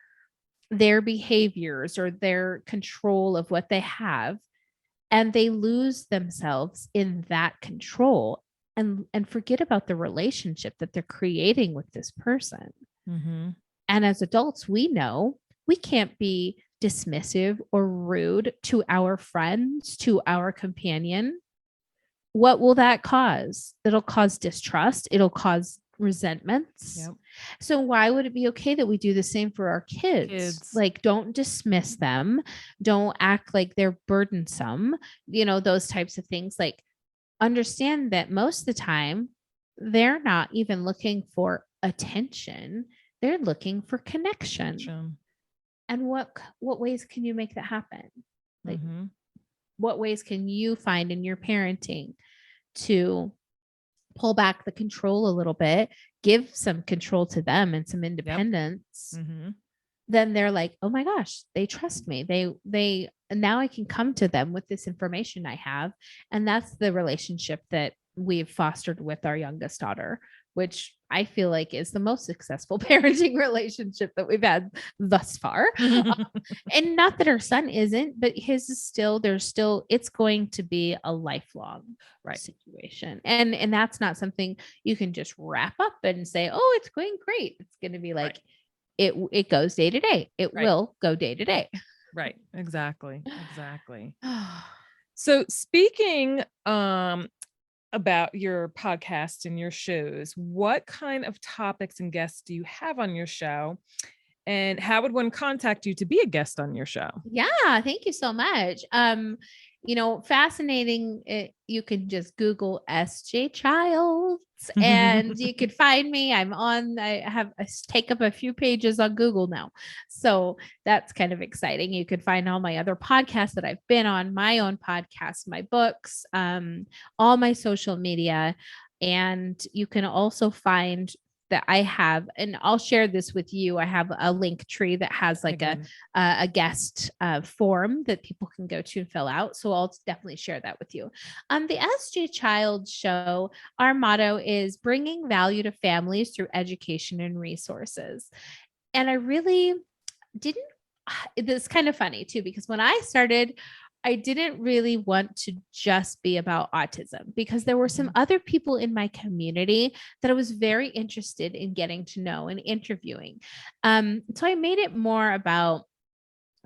their behaviors or their control of what they have, and they lose themselves in that control and forget about the relationship that they're creating with this person. And as adults, we know we can't be dismissive or rude to our friends, to our companion. What will that cause? It'll cause distrust. It'll cause resentments. Yep. So why would it be okay that we do the same for our kids? Like, don't dismiss them. Don't act like they're burdensome. Those types of things. Like, understand that most of the time, they're not even looking for attention. They're looking for connection. And what ways can you make that happen? Like, what ways can you find in your parenting to pull back the control a little bit, give some control to them and some independence? Then they're like, oh my gosh, they trust me. They now I can come to them with this information I have. And that's the relationship that we've fostered with our youngest daughter, which I feel like is the most successful parenting relationship that we've had thus far. And not that our son isn't, but his is still, it's going to be a lifelong situation. And that's not something you can just wrap up and say, oh, it's going great. It's going to be like, it goes day to day. It will go day to day. Right. Exactly. So speaking, about your podcast and your shows, what kind of topics and guests do you have on your show? And how would one contact you to be a guest on your show? Yeah, thank you so much. Fascinating. You can just Google SJ Childs and you could find me. I take up a few pages on Google now. So that's kind of exciting. You could find all my other podcasts that I've been on, my own podcast, my books, all my social media. And you can also find that I have, and I'll share this with you. I have a link tree that has like a guest form that people can go to and fill out. So I'll definitely share that with you. The SJ Child Show, our motto is bringing value to families through education and resources. And I really didn't, it's kind of funny too, because when I started, I didn't really want to just be about autism because there were some other people in my community that I was very interested in getting to know and interviewing. So I made it more about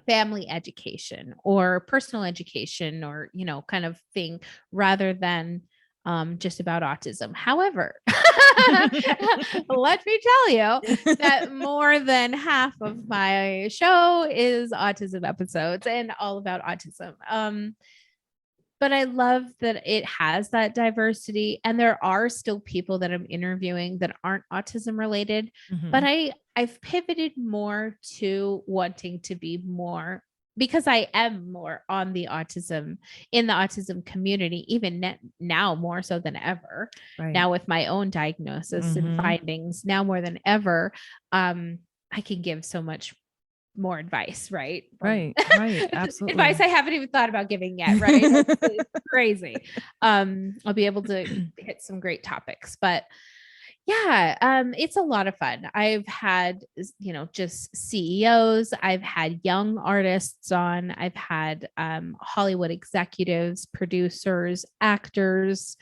family education or personal education or, kind of thing rather than just about autism. However, let me tell you that more than half of my show is autism episodes and all about autism. But I love that it has that diversity, and there are still people that I'm interviewing that aren't autism related. But I've pivoted more to wanting to be more, because I am more on the autism, in the autism community, even now more so than ever. Now with my own diagnosis and findings, now more than ever, I can give so much more advice, right? Absolutely. Advice I haven't even thought about giving yet, right? It's crazy. I'll be able to hit some great topics, but yeah, it's a lot of fun. I've had, just CEOs. I've had young artists on. I've had Hollywood executives, producers, actors.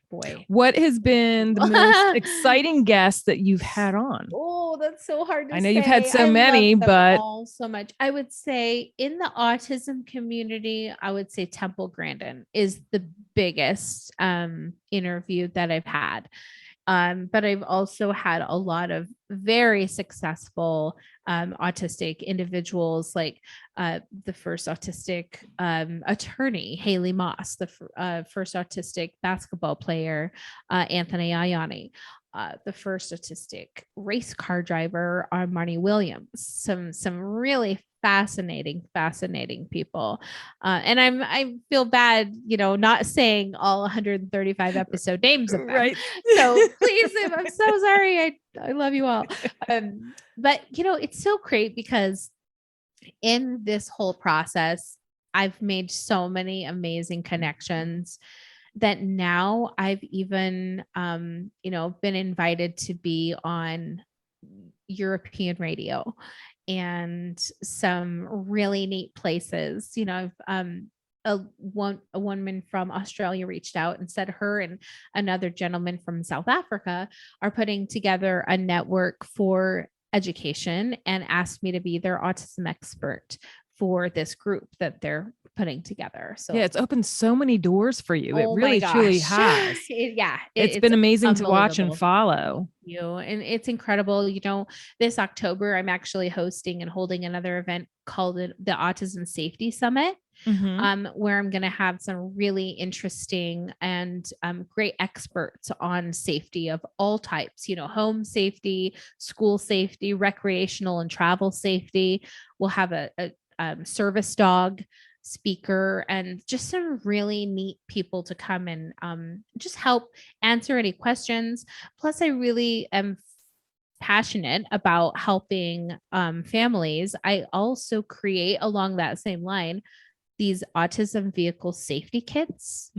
Boy, what has been the most exciting guest that you've had on? Oh, that's so hard to say. I know you've had so many, but all so much. I would say in the autism community, I would say Temple Grandin is the biggest interview that I've had. But I've also had a lot of very successful autistic individuals, like the first autistic attorney, Haley Moss, the first autistic basketball player, Anthony Ayani, the first autistic race car driver, Marnie Williams, some really fascinating people. And I feel bad, not saying all 135 episode names of them. Right. So please, I'm so sorry. I love you all. But it's so great because in this whole process, I've made so many amazing connections that now I've even, been invited to be on European radio and some really neat places. A woman from Australia reached out and said her and another gentleman from South Africa are putting together a network for education and asked me to be their autism expert for this group that they're putting together. So yeah, it's opened so many doors for you. It really truly has. It's been amazing to watch and follow. And it's incredible. This October, I'm actually hosting and holding another event called the Autism Safety Summit. Where I'm going to have some really interesting and great experts on safety of all types, home safety, school safety, recreational and travel safety. We'll have a service dog speaker and just some really neat people to come and just help answer any questions. Plus, I really am passionate about helping families. I also create along that same line these autism vehicle safety kits.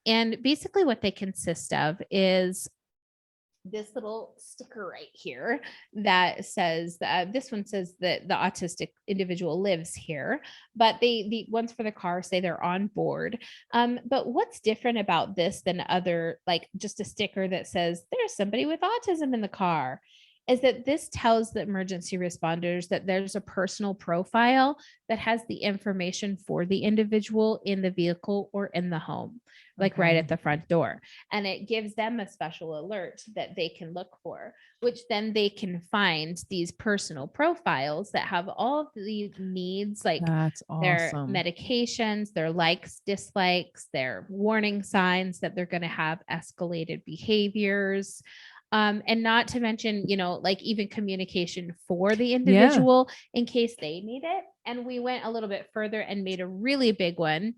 And basically what they consist of is this little sticker right here that says this one says that the autistic individual lives here, but the ones for the car say they're on board. But what's different about this than other, like just a sticker that says there's somebody with autism in the car, is that this tells the emergency responders that there's a personal profile that has the information for the individual in the vehicle or in the home, like right at the front door. And it gives them a special alert that they can look for, which then they can find these personal profiles that have all of the needs, like their medications, their likes, dislikes, their warning signs that they're going to have escalated behaviors. And not to mention, like even communication for the individual in case they need it. And we went a little bit further and made a really big one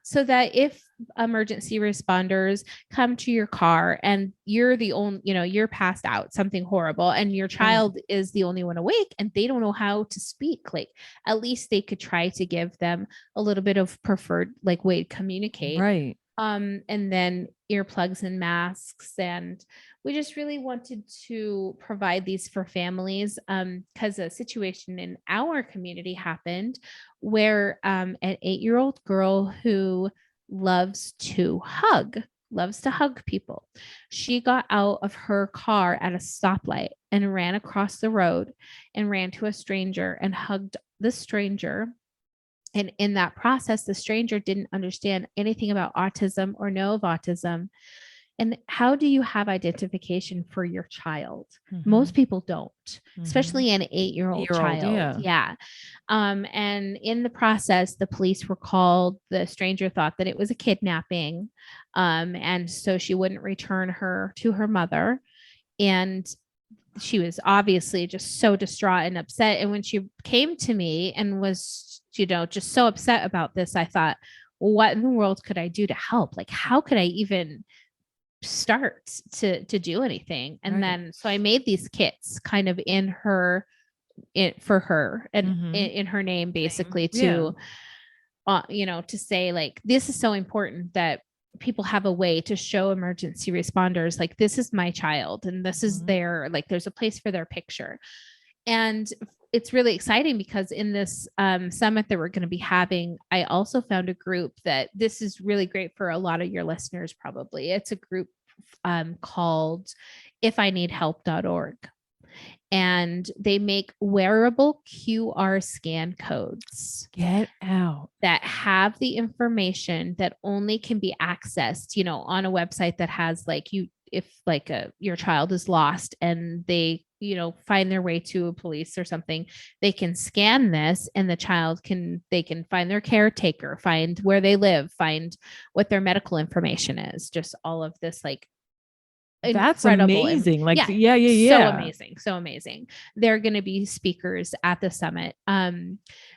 so that if emergency responders come to your car and you're the only, you're passed out, something horrible, and your child is the only one awake and they don't know how to speak, like at least they could try to give them a little bit of preferred like way to communicate. Right. And then earplugs and masks. And we just really wanted to provide these for families because a situation in our community happened where an 8-year-old girl who loves to hug people. She got out of her car at a stoplight and ran across the road and ran to a stranger and hugged the stranger. And in that process, the stranger didn't understand anything about autism or know of autism. And how do you have identification for your child? Most people don't, especially an 8-year-old child. Yeah. And in the process, the police were called. The stranger thought that it was a kidnapping. And so she wouldn't return her to her mother. And she was obviously just so distraught and upset. And when she came to me and was, just so upset about this, I thought, what in the world could I do to help? Like, how could I even start to do anything? And then, so I made these kits kind of for her and in her name, basically to, to say like, this is so important that people have a way to show emergency responders, like, this is my child and this is their, like, there's a place for their picture. And it's really exciting because in this summit that we're going to be having, I also found a group that this is really great for a lot of your listeners. Probably it's a group called ifineedhelp.org. And they make wearable QR scan codes. Get out. That have the information that only can be accessed, on a website that has like if like your child is lost and they, find their way to a police or something, they can scan this and the child they can find their caretaker, find where they live, find what their medical information is, just all of this like That's incredible. amazing. Like, Yeah, so amazing. So amazing. They're going to be speakers at the summit.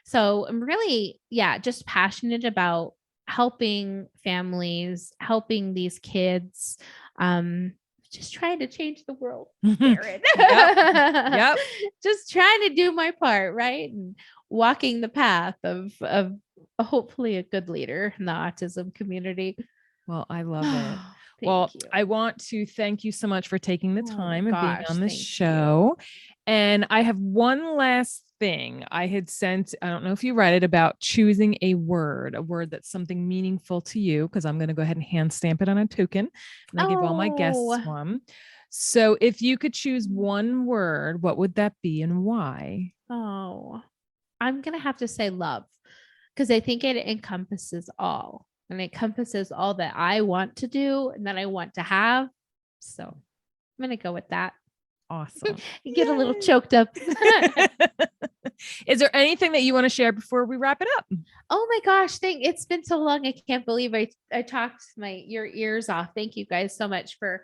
So I'm really, just passionate about helping families, helping these kids, just trying to change the world, Karen. Yep. Just trying to do my part, right? And walking the path of hopefully a good leader in the autism community. Well, I love it. Thank you. I want to thank you so much for taking the time and being on the thank show. And I have one last thing I had sent. I don't know if you read it, about choosing a word that's something meaningful to you, because I'm going to go ahead and hand stamp it on a token. And I give all my guests one. So if you could choose one word, what would that be and why? Oh, I'm going to have to say love, because I think it encompasses all. And it encompasses all that I want to do and that I want to have. So I'm going to go with that. Awesome. You get a little choked up. Is there anything that you want to share before we wrap it up? Oh my gosh. It's been so long. I can't believe I talked your ears off. Thank you guys so much for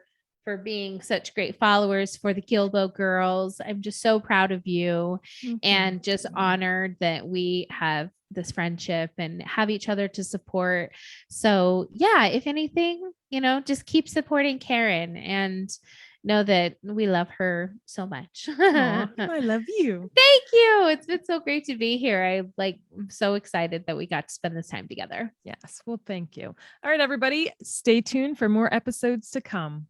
being such great followers for the Guilbault Girls. I'm just so proud of you and just honored that we have this friendship and have each other to support. So if anything, just keep supporting Karen and know that we love her so much. Aww, I love you. Thank you. It's been so great to be here. I'm so excited that we got to spend this time together. Yes. Well, thank you. All right, everybody, stay tuned for more episodes to come.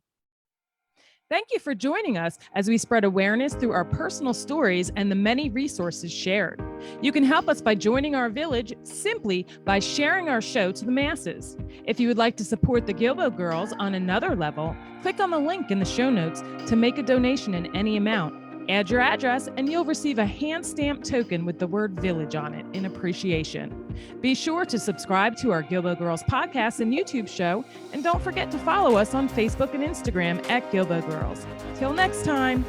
Thank you for joining us as we spread awareness through our personal stories and the many resources shared. You can help us by joining our village simply by sharing our show to the masses. If you would like to support the Guilbault Girls on another level, click on the link in the show notes to make a donation in any amount. Add your address and you'll receive a hand-stamped token with the word village on it in appreciation. Be sure to subscribe to our Guilbault Girls podcast and YouTube show, and don't forget to follow us on Facebook and Instagram at Guilbault Girls. Till next time.